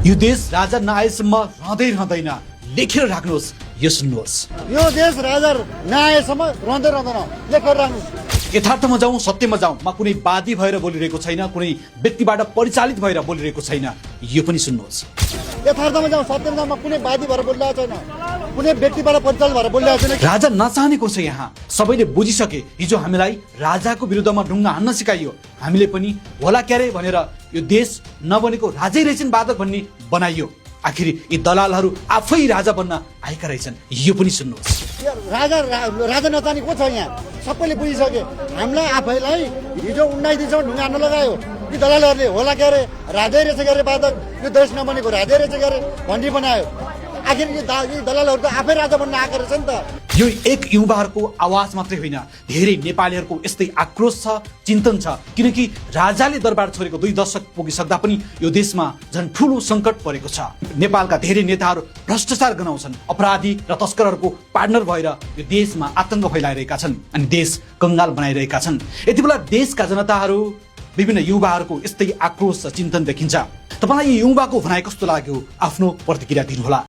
यो देश राजा नआएसम्म रहँदैन, लेखेर राख्नुहोस्, यो सुन्नुहोस्। यो देश राजा नआएसम्म रहँदैन, लेखेर राख्नुहोस्। यथार्थमा जाउँ, सत्यमा जाउँ, म कुनै वादी भएर बोलिरहेको छैन, कुनै व्यक्तिबाट परिचालित भएर बोलिरहेको छैन, यो पनि सुन्नुहोस्। यथार्थमा जाउँ, सत्यमा जाउँ, म कुनै वादी भएर बोलिरहेको छैन, कुनै व्यक्तिबाट परिचालित भएर बोलिरहेको छैन। राजा नचाहने को छ यहाँ, सबैले बुझिसके। हिजो हामीलाई राजाको विरुद्धमा ढुङ्गा हान्न सिकाइयो, हामीले पनि होला क्यारे भनेर यो देश नबनेको राजै रहेछन् बाधक भन्ने बनाइयो। आखिर यी दलालहरू आफै राजा बन्न आएका रहेछन्, यो पनि सुन्नुहोस्। राजा नचाहने को छ यहाँ, सबैले बुझिसके। हामीलाई आफैलाई हिजो 19 दिनसम्म ढुङ्गा हान्न लगायो यी दलालहरूले, होला क्यारे राजै रहेछ क्यारे बाधक, यो देश नबनेको राजै रहेछ क्यारे भन्ने बनायो। आखिर यी दलालहरू त आफै राजा बन्न आएको रहेछ नि त। यो एक युवाहरूको आवाज मात्रै होइन, धेरै नेपालीहरूको यस्तै आक्रोश छ, चिन्तन छ। किनकि राजाले दरबार छोडेको 2 दशक पुगिसक्दा पनि यो देशमा झन् ठुलो सङ्कट परेको छ। नेपालका धेरै नेताहरू भ्रष्टाचार गनाउँछन्, अपराधी र तस्करहरूको पार्टनर भएर यो देशमा आतङ्क फैलाइरहेका छन् अनि देश कङ्गाल बनाइरहेका छन्। यति बेला देशका जनताहरू, विभिन्न युवाहरूको यस्तै आक्रोश र चिन्तन देखिन्छ। तपाईँलाई यो युवाको भनाइ कस्तो लाग्यो? आफ्नो प्रतिक्रिया दिनुहोला।